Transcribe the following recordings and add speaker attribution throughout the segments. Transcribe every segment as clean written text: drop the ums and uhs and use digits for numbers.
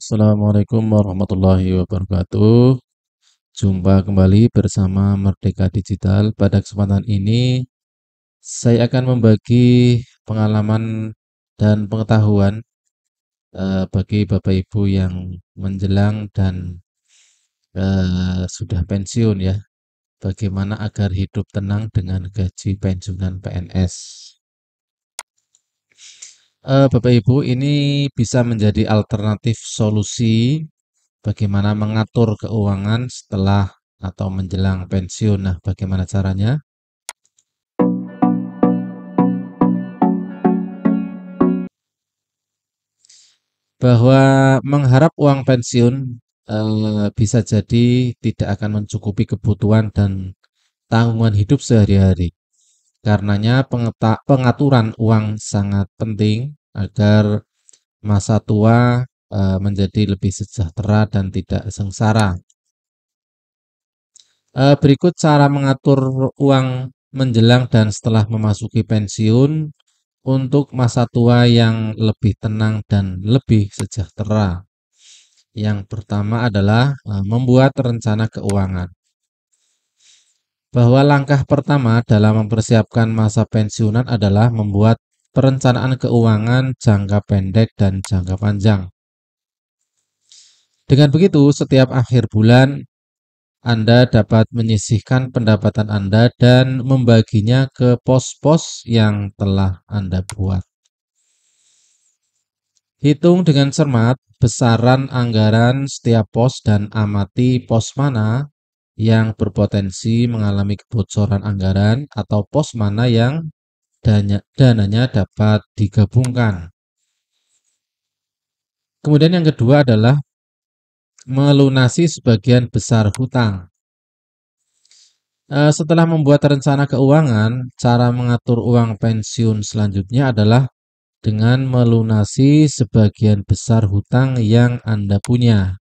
Speaker 1: Assalamualaikum warahmatullahi wabarakatuh. Jumpa kembali bersama Merdeka Digital. Pada kesempatan ini, saya akan membagi pengalaman dan pengetahuan bagi Bapak Ibu yang menjelang dan sudah pensiun ya. Bagaimana agar hidup tenang dengan gaji pensiunan PNS. Bapak Ibu, ini bisa menjadi alternatif solusi bagaimana mengatur keuangan setelah atau menjelang pensiun. Nah, bagaimana caranya? Bahwa mengharap uang pensiun bisa jadi tidak akan mencukupi kebutuhan dan tanggungan hidup sehari-hari. Karenanya pengaturan uang sangat penting agar masa tua menjadi lebih sejahtera dan tidak sengsara. Berikut cara mengatur uang menjelang dan setelah memasuki pensiun untuk masa tua yang lebih tenang dan lebih sejahtera. Yang pertama adalah membuat rencana keuangan. Bahwa langkah pertama dalam mempersiapkan masa pensiunan adalah membuat perencanaan keuangan jangka pendek dan jangka panjang. Dengan begitu, setiap akhir bulan Anda dapat menyisihkan pendapatan Anda dan membaginya ke pos-pos yang telah Anda buat. Hitung dengan cermat besaran anggaran setiap pos dan amati pos mana yang berpotensi mengalami kebocoran anggaran atau pos mana yang dananya dapat digabungkan. Kemudian yang kedua adalah melunasi sebagian besar hutang. Setelah membuat rencana keuangan, cara mengatur uang pensiun selanjutnya adalah dengan melunasi sebagian besar hutang yang Anda punya.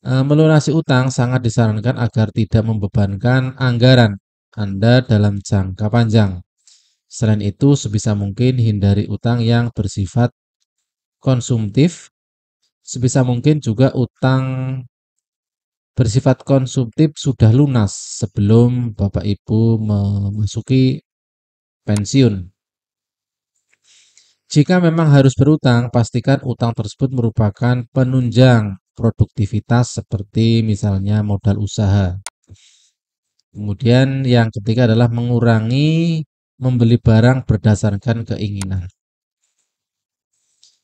Speaker 1: Melunasi utang sangat disarankan agar tidak membebankan anggaran Anda dalam jangka panjang. Selain itu, sebisa mungkin hindari utang yang bersifat konsumtif. Sebisa mungkin juga utang bersifat konsumtif sudah lunas sebelum Bapak Ibu memasuki pensiun. Jika memang harus berutang, pastikan utang tersebut merupakan penunjang produktivitas seperti misalnya modal usaha. Kemudian yang ketiga adalah mengurangi membeli barang berdasarkan keinginan.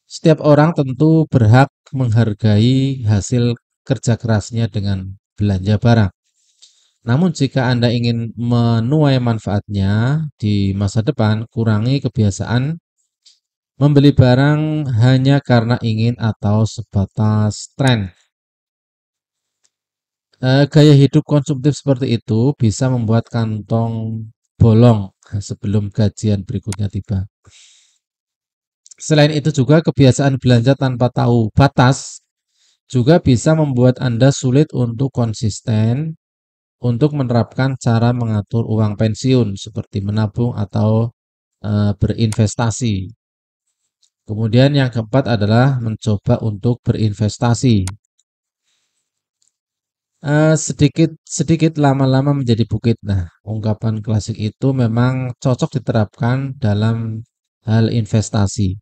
Speaker 1: Setiap orang tentu berhak menghargai hasil kerja kerasnya dengan belanja barang. Namun jika Anda ingin menuai manfaatnya di masa depan, kurangi kebiasaan membeli barang hanya karena ingin atau sebatas tren. Gaya hidup konsumtif seperti itu bisa membuat kantong bolong sebelum gajian berikutnya tiba. Selain itu juga kebiasaan belanja tanpa tahu batas juga bisa membuat Anda sulit untuk konsisten untuk menerapkan cara mengatur uang pensiun seperti menabung atau berinvestasi. Kemudian yang keempat adalah mencoba untuk berinvestasi. Sedikit lama-lama menjadi bukit. Nah, ungkapan klasik itu memang cocok diterapkan dalam hal investasi.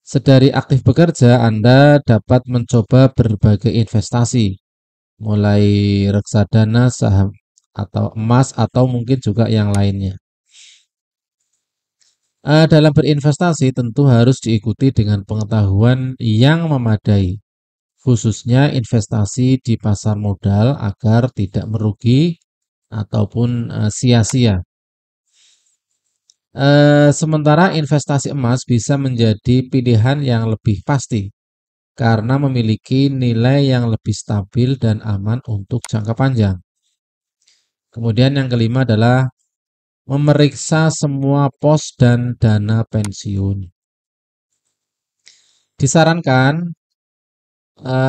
Speaker 1: Sedari aktif bekerja, Anda dapat mencoba berbagai investasi, mulai reksadana, saham, atau emas, atau mungkin juga yang lainnya. Dalam berinvestasi tentu harus diikuti dengan pengetahuan yang memadai, khususnya investasi di pasar modal agar tidak merugi ataupun sia-sia. Sementara investasi emas bisa menjadi pilihan yang lebih pasti karena memiliki nilai yang lebih stabil dan aman untuk jangka panjang. Kemudian yang kelima adalah memeriksa semua pos dan dana pensiun. Disarankan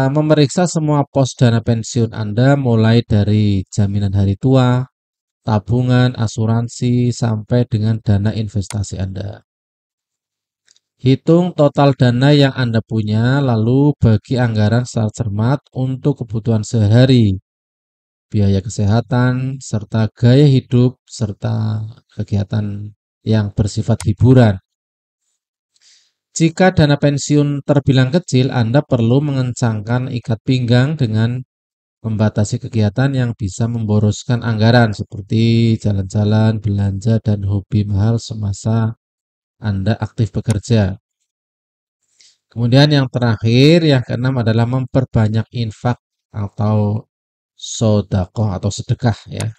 Speaker 1: memeriksa semua pos dana pensiun Anda mulai dari jaminan hari tua, tabungan, asuransi, sampai dengan dana investasi Anda. Hitung total dana yang Anda punya, lalu bagi anggaran secara cermat untuk kebutuhan sehari, biaya kesehatan, serta gaya hidup, serta kegiatan yang bersifat hiburan. Jika dana pensiun terbilang kecil, Anda perlu mengencangkan ikat pinggang dengan membatasi kegiatan yang bisa memboroskan anggaran seperti jalan-jalan, belanja, dan hobi mahal semasa Anda aktif bekerja. Kemudian yang terakhir, yang keenam adalah memperbanyak infak atau sodakoh atau sedekah ya.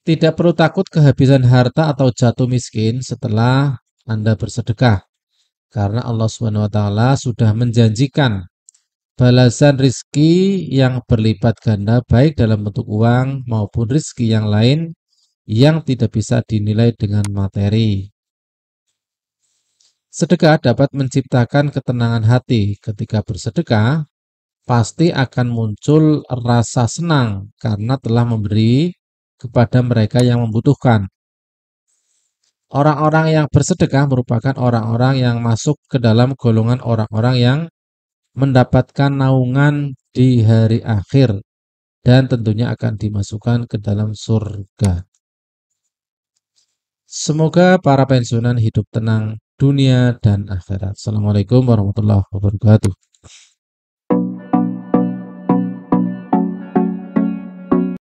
Speaker 1: Tidak perlu takut kehabisan harta atau jatuh miskin setelah Anda bersedekah, karena Allah Subhanahu wa taala sudah menjanjikan balasan rizki yang berlipat ganda baik dalam bentuk uang maupun rizki yang lain yang tidak bisa dinilai dengan materi. Sedekah dapat menciptakan ketenangan hati. Ketika bersedekah, pasti akan muncul rasa senang karena telah memberi kepada mereka yang membutuhkan. Orang-orang yang bersedekah merupakan orang-orang yang masuk ke dalam golongan orang-orang yang mendapatkan naungan di hari akhir dan tentunya akan dimasukkan ke dalam surga. Semoga para pensiunan hidup tenang dunia dan akhirat. Assalamualaikum warahmatullahi wabarakatuh.